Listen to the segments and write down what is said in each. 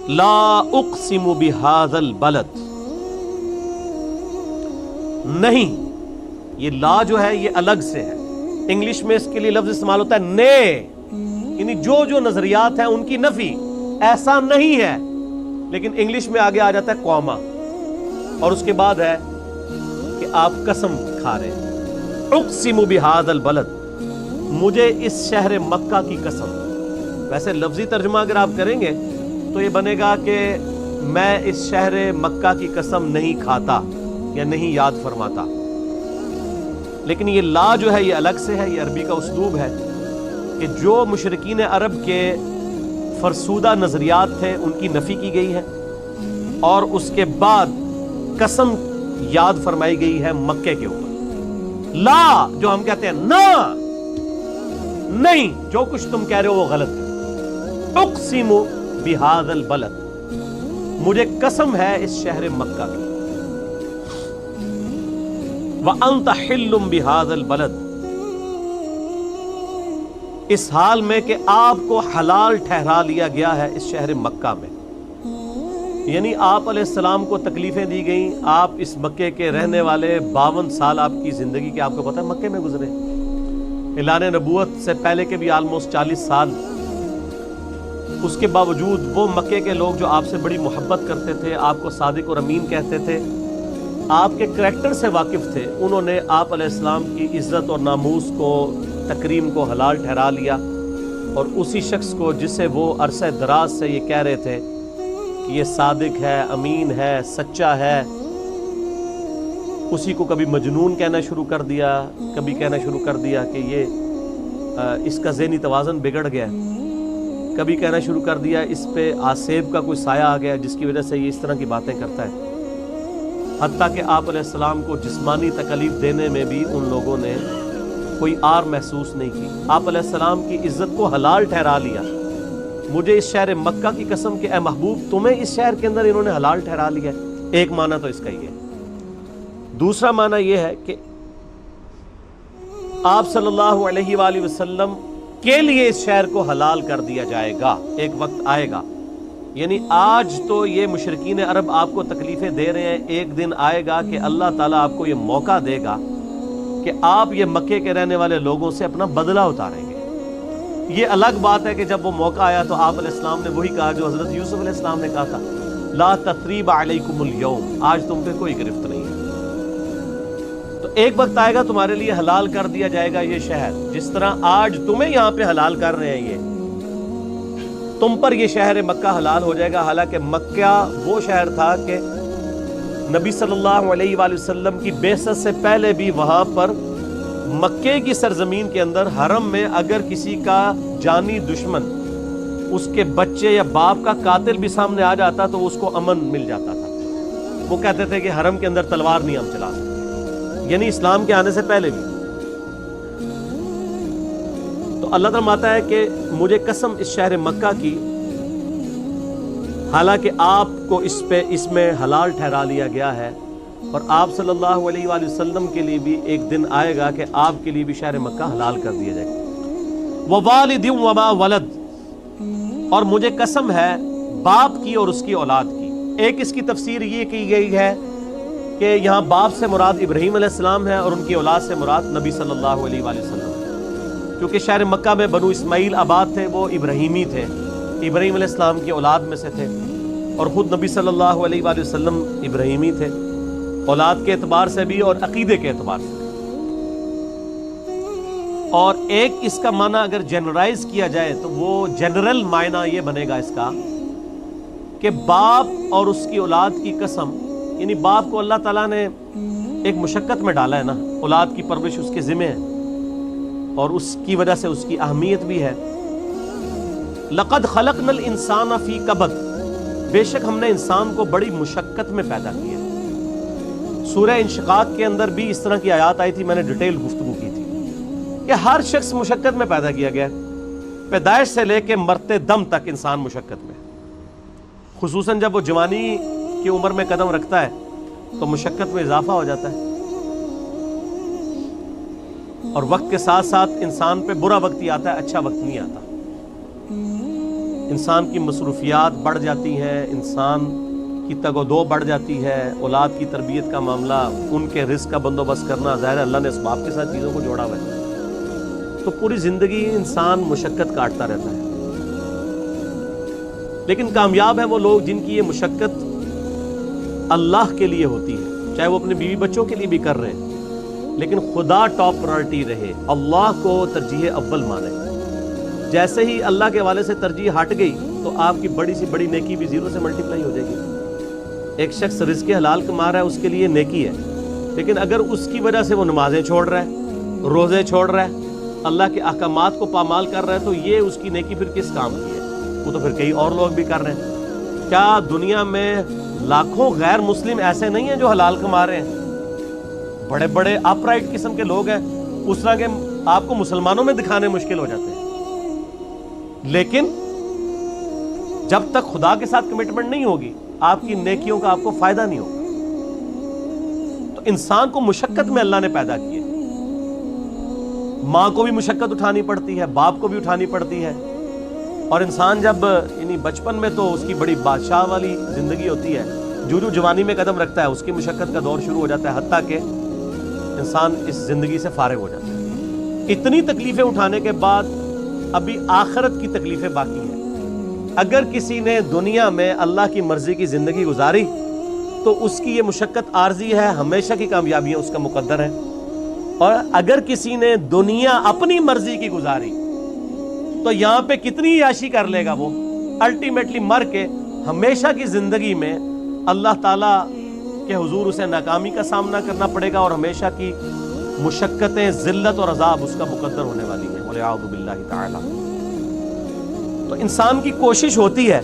لا اقسم بہذا البلد، نہیں، یہ لا جو ہے یہ الگ سے ہے، انگلش میں اس کے لیے لفظ استعمال ہوتا ہے نے، یعنی جو نظریات ہیں ان کی نفی، ایسا نہیں ہے، لیکن انگلش میں آگے آ جاتا ہے قوما، اور اس کے بعد ہے کہ آپ قسم کھا رہے ہیں، اقسم بہذا البلد، مجھے اس شہر مکہ کی قسم۔ ویسے لفظی ترجمہ اگر آپ کریں گے تو یہ بنے گا کہ میں اس شہر مکہ کی قسم نہیں کھاتا یا نہیں یاد فرماتا، لیکن یہ لا جو ہے یہ الگ سے ہے، یہ عربی کا اسلوب ہے کہ جو مشرکین عرب کے فرسودہ نظریات تھے ان کی نفی کی گئی ہے، اور اس کے بعد قسم یاد فرمائی گئی ہے مکے کے اوپر۔ لا جو ہم کہتے ہیں نا، نہیں، جو کچھ تم کہہ رہے ہو وہ غلط ہے۔ اقسم بہذا البلد، مجھے قسم ہے اس شہر مکہ کی۔ وانت حل بہذا البلد، اس حال میں کہ آپ کو حلال ٹھہرا لیا گیا ہے اس شہر مکہ میں، یعنی آپ علیہ السلام کو تکلیفیں دی گئیں، آپ اس مکے کے رہنے والے 52 سال آپ کی زندگی کے آپ کو پتہ ہے مکے میں گزرے، اعلان نبوت سے پہلے کے بھی آلموسٹ 40 سال، اس کے باوجود وہ مکے کے لوگ جو آپ سے بڑی محبت کرتے تھے، آپ کو صادق اور امین کہتے تھے، آپ کے کریکٹر سے واقف تھے، انہوں نے آپ علیہ السلام کی عزت اور ناموس کو، تکریم کو حلال ٹھہرا لیا، اور اسی شخص کو جسے وہ عرصہ دراز سے یہ کہہ رہے تھے کہ یہ صادق ہے، امین ہے، سچا ہے، اسی کو کبھی مجنون کہنا شروع کر دیا، کبھی کہنا شروع کر دیا کہ یہ اس کا ذہنی توازن بگڑ گیا، کبھی کہنا شروع کر دیا اس پہ آسیب کا کوئی سایہ آ گیا جس کی وجہ سے یہ اس طرح کی باتیں کرتا ہے، حتیٰ کہ آپ علیہ السلام کو جسمانی تکلیف دینے میں بھی ان لوگوں نے کوئی آر محسوس نہیں کی، آپ علیہ السلام کی عزت کو حلال ٹھہرا لیا۔ مجھے اس شہر مکہ کی قسم کہ اے محبوب تمہیں اس شہر کے اندر انہوں نے حلال ٹھہرا لیا۔ ایک معنی تو اس کا یہ ہے، دوسرا معنی یہ ہے کہ آپ صلی اللہ علیہ وآلہ وسلم کے لیے اس شہر کو حلال کر دیا جائے گا، ایک وقت آئے گا، یعنی آج تو یہ مشرکین عرب آپ کو تکلیفیں دے رہے ہیں، ایک دن آئے گا کہ اللہ تعالیٰ آپ کو یہ موقع دے گا کہ آپ یہ مکے کے رہنے والے لوگوں سے اپنا بدلہ اتاریں گے۔ یہ الگ بات ہے کہ جب وہ موقع آیا تو آپ علیہ السلام نے وہی کہا جو حضرت یوسف علیہ السلام نے کہا تھا، لا تثریب علیکم اليوم، آج تم پہ کوئی گرفت نہیں ہے۔ تو ایک وقت آئے گا تمہارے لیے حلال کر دیا جائے گا یہ شہر، جس طرح آج تمہیں یہاں پہ حلال کر رہے ہیں، یہ تم پر یہ شہر مکہ حلال ہو جائے گا۔ حالانکہ مکہ وہ شہر تھا کہ نبی صلی اللہ علیہ وآلہ وسلم کی بعثت سے پہلے بھی وہاں پر مکے کی سرزمین کے اندر حرم میں اگر کسی کا جانی دشمن، اس کے بچے یا باپ کا قاتل بھی سامنے آ جاتا تو اس کو امن مل جاتا تھا۔ وہ کہتے تھے کہ حرم کے اندر تلوار نہیں ہم چلا سکتے، یعنی اسلام کے آنے سے پہلے بھی۔ تو اللہ تعالیٰ فرماتا ہے کہ مجھے قسم اس شہر مکہ کی، حالانکہ آپ کو اس میں حلال ٹھہرا لیا گیا ہے، اور آپ صلی اللہ علیہ وآلہ وسلم کے لیے بھی ایک دن آئے گا کہ آپ کے لیے بھی شہر مکہ حلال کر دیا جائے گا۔ وَوَالِدٍ وَمَا وَلَدٍ، اور مجھے قسم ہے باپ کی اور اس کی اولاد کی۔ ایک اس کی تفسیر یہ کی گئی ہے کہ یہاں باپ سے مراد ابراہیم علیہ السلام ہے اور ان کی اولاد سے مراد نبی صلی اللہ علیہ وآلہ وسلم، کیونکہ شہر مکہ میں بنو اسماعیل آباد تھے، وہ ابراہیمی تھے، ابراہیم علیہ السلام کی اولاد میں سے تھے، اور خود نبی صلی اللہ علیہ وآلہ وسلم ابراہیمی تھے، اولاد کے اعتبار سے بھی اور عقیدے کے اعتبار سے بھی۔ اور ایک اس کا معنی اگر جنرلائز کیا جائے تو وہ جنرل معنی یہ بنے گا اس کا کہ باپ اور اس کی اولاد کی قسم، یعنی باپ کو اللہ تعالیٰ نے ایک مشقت میں ڈالا ہے نا، اولاد کی پرورش اس کے ذمہ ہے، اور اس کی وجہ سے اس کی اہمیت بھی ہے۔ لقد خلقنا الانسان فی کبد، بے شک ہم نے انسان کو بڑی مشقت میں پیدا کیا۔ سورہ انشقاق کے اندر بھی اس طرح کی آیات آئی تھی، میں نے ڈیٹیل گفتگو کی تھی کہ ہر شخص مشقت میں پیدا کیا گیا، پیدائش سے لے کے مرتے دم تک انسان مشقت میں، خصوصاً جب وہ جوانی کی عمر میں قدم رکھتا ہے تو مشقت میں اضافہ ہو جاتا ہے، اور وقت کے ساتھ ساتھ انسان پہ برا وقت ہی آتا ہے، اچھا وقت نہیں آتا۔ انسان کی مصروفیات بڑھ جاتی ہیں، انسان کی تگ و دو بڑھ جاتی ہے، اولاد کی تربیت کا معاملہ، ان کے رزق کا بندوبست کرنا، ظاہر اللہ نے اسباب کے ساتھ چیزوں کو جوڑا ہوا ہے، تو پوری زندگی انسان مشقت کاٹتا رہتا ہے۔ لیکن کامیاب ہیں وہ لوگ جن کی یہ مشقت اللہ کے لیے ہوتی ہے، چاہے وہ اپنے بیوی بچوں کے لیے بھی کر رہے ہیں، لیکن خدا ٹاپ پرائرٹی رہے، اللہ کو ترجیح اول مانے۔ جیسے ہی اللہ کے حوالے سے ترجیح ہٹ گئی تو آپ کی بڑی سی بڑی نیکی بھی زیرو سے ملٹیپلائی ہو جائے گی۔ ایک شخص رزق حلال کما رہا ہے، اس کے لیے نیکی ہے، لیکن اگر اس کی وجہ سے وہ نمازیں چھوڑ رہا ہے، روزے چھوڑ رہا ہے، اللہ کے احکامات کو پامال کر رہا ہے، تو یہ اس کی نیکی پھر کس کام کی ہے؟ وہ تو پھر کئی اور لوگ بھی کر رہے ہیں۔ کیا دنیا میں لاکھوں غیر مسلم ایسے نہیں ہیں جو حلال کما رہے ہیں؟ بڑے بڑے اپ رائٹ قسم کے لوگ ہیں، اس طرح کے آپ کو مسلمانوں میں دکھانے مشکل ہو جاتے ہیں، لیکن جب تک خدا کے ساتھ کمٹمنٹ نہیں ہوگی آپ کی نیکیوں کا آپ کو فائدہ نہیں ہوگا۔ تو انسان کو مشقت میں اللہ نے پیدا کیا، ماں کو بھی مشقت اٹھانی پڑتی ہے، باپ کو بھی اٹھانی پڑتی ہے، اور انسان جب یعنی بچپن میں تو اس کی بڑی بادشاہ والی زندگی ہوتی ہے، جو جوانی میں قدم رکھتا ہے اس کی مشقت کا دور شروع ہو جاتا ہے، حتیٰ کہ انسان اس زندگی سے فارغ ہو جاتا ہے۔ اتنی تکلیفیں اٹھانے کے بعد ابھی آخرت کی تکلیفیں باقی ہیں۔ اگر کسی نے دنیا میں اللہ کی مرضی کی زندگی گزاری تو اس کی یہ مشقت عارضی ہے، ہمیشہ کی کامیابیاں اس کا مقدر ہے، اور اگر کسی نے دنیا اپنی مرضی کی گزاری تو یہاں پہ کتنی عیاشی کر لے گا، وہ الٹیمیٹلی مر کے ہمیشہ کی زندگی میں اللہ تعالیٰ کے حضور اسے ناکامی کا سامنا کرنا پڑے گا، اور ہمیشہ کی مشقتیں، ذلت اور عذاب اس کا مقدر ہونے والی ہیں، والعیاذ باللہ تعالی۔ تو انسان کی کوشش ہوتی ہے،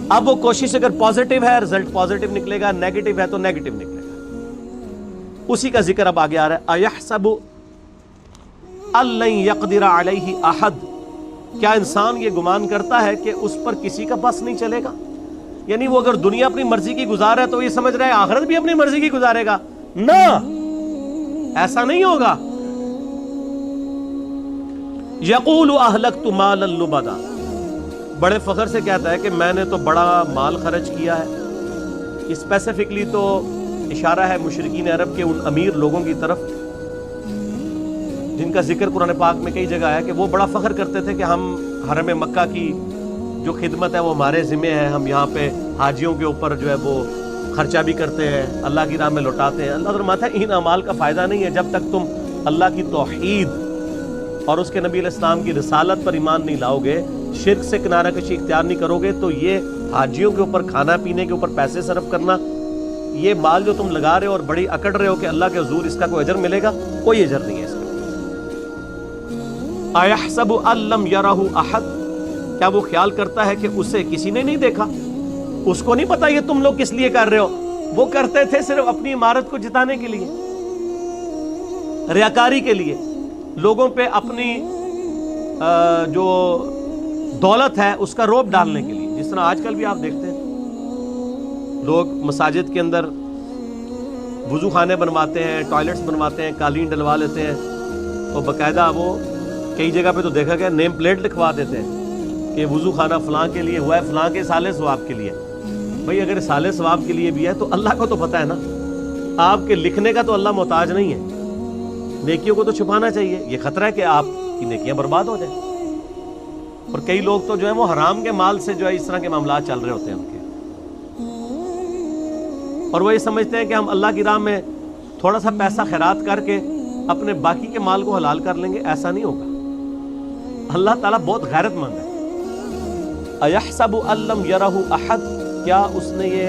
اب وہ کوشش اگر پازیٹیو ہے رزلٹ پازیٹیو نکلے گا، نیگیٹو ہے تو نیگیٹو نکلے گا۔ اسی کا ذکر اب آگے آ رہا ہے، اَيَحْسَبُ أَن لَّن يَقْدِرَ عَلَيْهِ أَحَدٌ، کیا انسان یہ گمان کرتا ہے کہ اس پر کسی کا بس نہیں چلے گا؟ یعنی وہ اگر دنیا اپنی مرضی کی گزار ہے تو یہ سمجھ رہا ہے آخرت بھی اپنی مرضی کی گزارے گا؟ نہ، ایسا نہیں ہوگا۔ یقول اہلکت مالا لبدا، بڑے فخر سے کہتا ہے کہ میں نے تو بڑا مال خرچ کیا ہے۔ اسپیسیفکلی تو اشارہ ہے مشرکین عرب کے ان امیر لوگوں کی طرف جن کا ذکر قرآن پاک میں کئی جگہ ہے، کہ وہ بڑا فخر کرتے تھے کہ ہم حرم مکہ کی جو خدمت ہے وہ ہمارے ذمہ ہے، ہم یہاں پہ حاجیوں کے اوپر جو ہے وہ خرچہ بھی کرتے ہیں، اللہ کی راہ میں لوٹاتے ہیں۔ اللہ فرماتا ہے ان اعمال کا فائدہ نہیں ہے جب تک تم اللہ کی توحید اور اس کے نبی علیہ السلام کی رسالت پر ایمان نہیں لاؤ گے، شرک سے کنارہ کشی اختیار نہیں کرو گے، تو یہ حاجیوں کے اوپر کھانا پینے کے اوپر پیسے صرف کرنا، یہ مال جو تم لگا رہے ہو اور بڑی اکڑ رہے ہو کہ اللہ کے حضور اس کا کوئی اجر ملے گا، کوئی اجر نہیں ہے اس کا۔ اَيَحْسَبُ أَن لَّمْ يَرَهُ أَحَدٌ، کیا وہ خیال کرتا ہے کہ اسے کسی نے نہیں دیکھا؟ اس کو نہیں پتا یہ تم لوگ کس لیے کر رہے ہو، وہ کرتے تھے صرف اپنی عمارت کو جتانے کے لیے، ریاکاری کے لیے، لوگوں پہ اپنی جو دولت ہے اس کا روب ڈالنے کے لیے۔ جس طرح آج کل بھی آپ دیکھتے ہیں لوگ مساجد کے اندر وضو خانے بنواتے ہیں، ٹوائلٹس بنواتے ہیں، قالین ڈلوا لیتے ہیں، تو باقاعدہ وہ کئی جگہ پہ تو دیکھا گیا نیم پلیٹ لکھوا دیتے ہیں کہ وضو خانہ فلاں کے لیے ہوا ہے، فلاں کے سالے ثواب کے لیے۔ بھئی اگر سالے ثواب کے لیے بھی ہے تو اللہ کو تو پتہ ہے نا، آپ کے لکھنے کا تو اللہ محتاج نہیں ہے، نیکیوں کو تو چھپانا چاہیے، یہ خطرہ ہے کہ آپ کی نیکیاں برباد ہو جائیں۔ اور کئی لوگ تو جو ہے وہ حرام کے مال سے جو ہے اس طرح کے معاملات چل رہے ہوتے ہیں ان کے، اور وہ یہ سمجھتے ہیں کہ ہم اللہ کی راہ میں تھوڑا سا پیسہ خیرات کر کے اپنے باقی کے مال کو حلال کر لیں گے، ایسا نہیں ہوگا۔ اللہ تعالیٰ بہت غیرت مند ہے۔ اَيَحْسَبُ أَن لَّمْ يَرَهُ أَحَدٌ، کیا اس نے یہ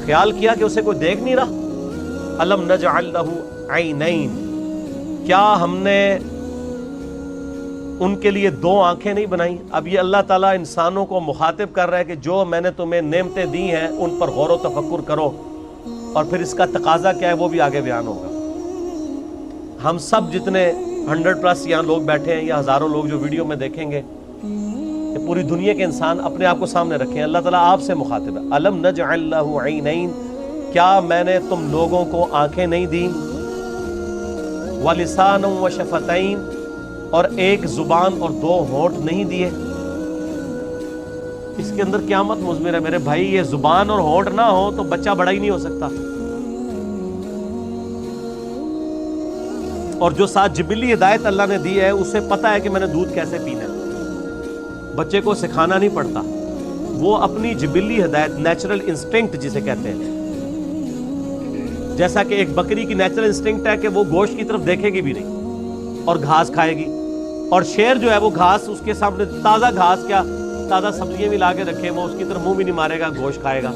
خیال کیا کہ اسے کوئی دیکھ نہیں رہا؟ أَلَمْ نَجْعَل لَّهُ عَيْنَيْنِ، کیا ہم نے ان کے لیے دو آنکھیں نہیں بنائیں؟ اب یہ اللہ تعالیٰ انسانوں کو مخاطب کر رہا ہے کہ جو میں نے تمہیں نعمتیں دی ہیں ان پر غور و تفکر کرو، اور پھر اس کا تقاضا کیا ہے وہ بھی آگے بیان ہوگا۔ ہم سب جتنے 100+ یہاں لوگ بیٹھے ہیں یا ہزاروں لوگ جو ویڈیو میں دیکھیں گے، کہ پوری دنیا کے انسان اپنے آپ کو سامنے رکھیں، اللہ تعالیٰ آپ سے مخاطب ہے۔ أَلَمْ نَجْعَل لَّهُ عَيْنَيْنِ، کیا میں نے تم لوگوں کو آنکھیں نہیں دیں؟ وَلِسَانًا وَشَفَتَيْنِ، اور ایک زبان اور دو ہونٹ نہیں دیے؟ اس کے اندر قیامت مضمر ہے میرے بھائی. یہ زبان اور ہونٹ نہ ہو تو بچہ بڑا ہی نہیں ہو سکتا. اور جو ساتھ جبلی ہدایت اللہ نے دی ہے اسے پتا ہے کہ میں نے دودھ کیسے پینا ہے. بچے کو سکھانا نہیں پڑتا، وہ اپنی جبلی ہدایت، نیچرل انسٹنکٹ جسے کہتے ہیں، جیسا کہ ایک بکری کی نیچرل انسٹنکٹ ہے کہ وہ گوشت کی طرف دیکھے گی بھی نہیں اور گھاس کھائے گی، اور شیر جو ہے وہ گھاس اس کے سامنے، تازہ گھاس کیا تازہ سبزیاں بھی لا کے رکھے وہ اس کی طرف منہ بھی نہیں مارے گا، گوشت کھائے گا.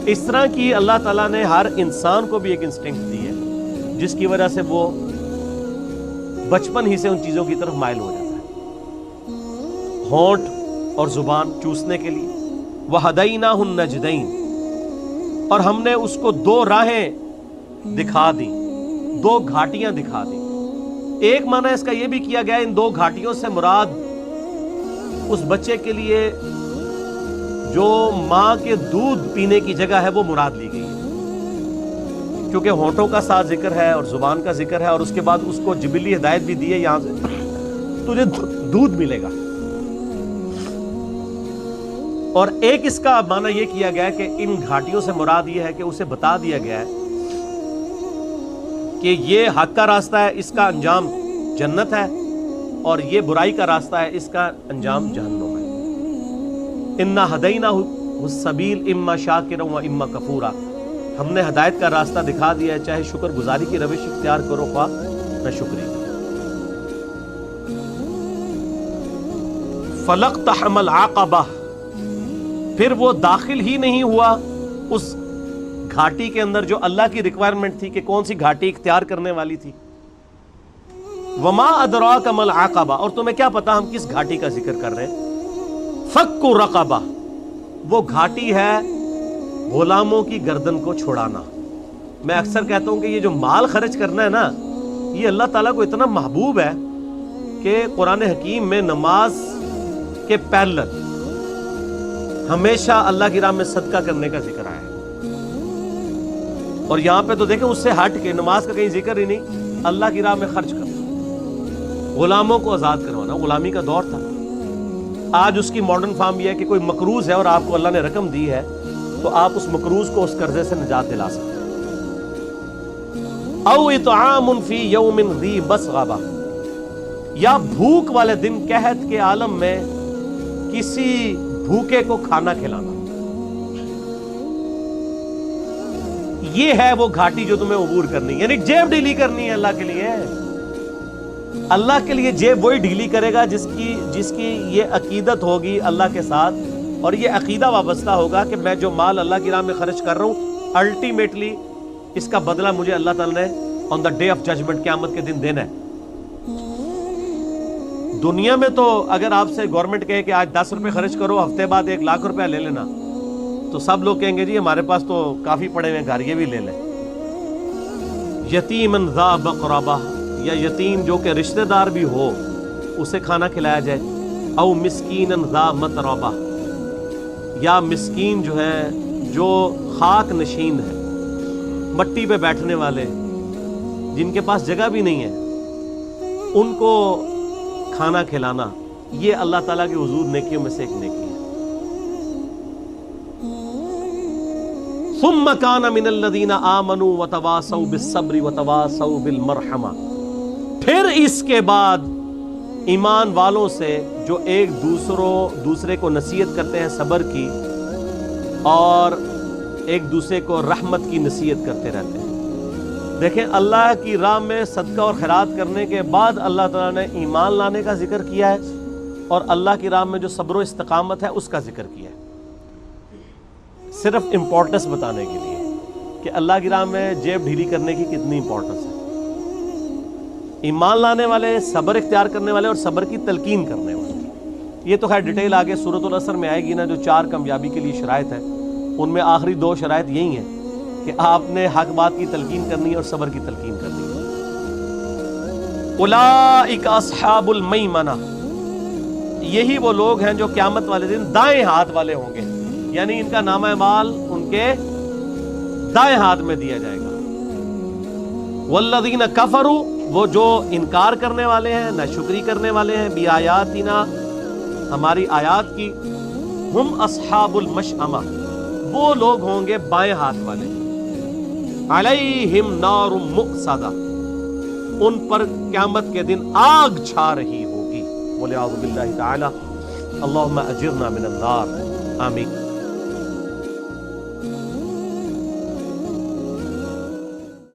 اس طرح کی اللہ تعالیٰ نے ہر انسان کو بھی ایک انسٹنکٹ دی ہے جس کی وجہ سے وہ بچپن ہی سے ان چیزوں کی طرف مائل ہو جاتا ہے. ہونٹ اور زبان چوسنے کے لیے. وَهَدَيْنَاهُ النَّجْدَيْنِ، اور ہم نے اس کو دو راہیں دکھا دی، دو گھاٹیاں دکھا دی. ایک معنی اس کا یہ بھی کیا گیا ان دو گھاٹیوں سے مراد اس بچے کے لیے جو ماں کے دودھ پینے کی جگہ ہے وہ مراد لی گئی ہے، کیونکہ ہونٹوں کا ساتھ ذکر ہے اور زبان کا ذکر ہے، اور اس کے بعد اس کو جبلی ہدایت بھی دی ہے یہاں سے تجھے دودھ ملے گا. اور ایک اس کا معنی یہ کیا گیا کہ ان گھاٹیوں سے مراد یہ ہے کہ اسے بتا دیا گیا ہے کہ یہ حق کا راستہ ہے، اس کا انجام جنت ہے، اور یہ برائی کا راستہ ہے، اس کا انجام جہنم ہے. انا ہدیناہ السبیل اما شاکرا و اما کفورا، ہم نے ہدایت کا راستہ دکھا دیا ہے، چاہے شکر گزاری کی روش اختیار کرو خواہ نہ شکری. فلقتحم العقبہ، پھر وہ داخل ہی نہیں ہوا اس گھاٹی کے اندر جو اللہ کی ریکوائرمنٹ تھی کہ کون سی گھاٹی اختیار کرنے والی تھی. وما ادراک ما العقبہ، اور تمہیں کیا پتا ہم کس گھاٹی کا ذکر کر رہے ہیں. فک رقبہ، وہ گھاٹی ہے غلاموں کی گردن کو چھڑانا. میں اکثر کہتا ہوں کہ یہ جو مال خرچ کرنا ہے نا، یہ اللہ تعالیٰ کو اتنا محبوب ہے کہ قرآن حکیم میں نماز کے پیرلل ہمیشہ اللہ کی راہ میں صدقہ کرنے کا ذکر آیا ہے. اور یہاں پہ تو دیکھیں اس سے ہٹ کے نماز کا کہیں ذکر ہی نہیں، اللہ کی راہ میں خرچ کرنا، غلاموں کو آزاد کروانا. غلامی کا دور تھا. آج اس کی ماڈرن فارم یہ ہے کہ کوئی مقروض ہے اور آپ کو اللہ نے رقم دی ہے تو آپ اس مقروض کو اس قرضے سے نجات دلا سکتے ہیں. او اطعام فی یوم ذی مسغبہ، یا بھوک والے دن قحط کے عالم میں کسی بھوکے کو کھانا کھلانا. یہ ہے وہ گھاٹی جو تمہیں عبور کرنی، یعنی جیب ڈھیلی کرنی ہے اللہ کے لیے. اللہ کے لیے جیب وہی ڈھیلی کرے گا جس کی یہ عقیدت ہوگی اللہ کے ساتھ، اور یہ عقیدہ وابستہ ہوگا کہ میں جو مال اللہ کی راہ میں خرچ کر رہا ہوں الٹیمیٹلی اس کا بدلہ مجھے اللہ تعالیٰ نے آن دا ڈے آف ججمنٹ، قیامت کے دن دینا ہے. دنیا میں تو اگر آپ سے گورنمنٹ کہے کہ آج 10 روپے خرچ کرو، ہفتے بعد 1 لاکھ روپے لے لینا، تو سب لوگ کہیں گے جی ہمارے پاس تو کافی پڑے ہوئے گھر، یہ بھی لے لیں. یتیمن ذا مقربہ، یا یتیم جو کہ رشتہ دار بھی ہو اسے کھانا کھلایا جائے. او مسکینن ذا متربہ، یا مسکین جو ہے جو خاک نشین ہے، مٹی پہ بیٹھنے والے جن کے پاس جگہ بھی نہیں ہے، ان کو کھانا کھلانا. یہ اللہ تعالیٰ کے حضور نیکیوں میں سے ایک نیکی ہے. ثم کان من الذین آمنوا وتواصوا بالصبر وتواصوا بالمرحمہ، پھر اس کے بعد ایمان والوں سے جو ایک دوسرے کو نصیحت کرتے ہیں صبر کی، اور ایک دوسرے کو رحمت کی نصیحت کرتے رہتے ہیں. دیکھیں اللہ کی راہ میں صدقہ اور خیرات کرنے کے بعد اللہ تعالیٰ نے ایمان لانے کا ذکر کیا ہے، اور اللہ کی راہ میں جو صبر و استقامت ہے اس کا ذکر کیا ہے، صرف امپورٹنس بتانے کے لیے کہ اللہ کی راہ میں جیب ڈھیلی کرنے کی کتنی امپورٹنس ہے. ایمان لانے والے، صبر اختیار کرنے والے، اور صبر کی تلقین کرنے والے. یہ تو خیر ڈیٹیل آگے سورۃ العصر میں آئے گی نا، جو 4 کامیابی کے لیے شرائط ہیں، ان میں آخری 2 شرائط یہی ہیں کہ آپ نے حق بات کی تلقین کرنی ہے اور صبر کی تلقین کرنی ہے. اولئک اصحاب المیمنہ، یہی وہ لوگ ہیں جو قیامت والے دن دائیں ہاتھ والے ہوں گے، یعنی ان کا نامہ اعمال ان کے دائیں ہاتھ میں دیا جائے گا. والذین کفروا، وہ جو انکار کرنے والے ہیں، ناشکری کرنے والے ہیں، بی آیاتنا، ہماری آیات کی، ہم اصحاب المشأمہ، وہ لوگ ہوں گے بائیں ہاتھ والے، علیہم نار مؤصدہ، ان پر قیامت کے دن آگ چھا رہی ہوگی۔ وَلِعَوْذُ بِاللَّهِ تَعَالَى اللہم اجرنا من النار، آمین۔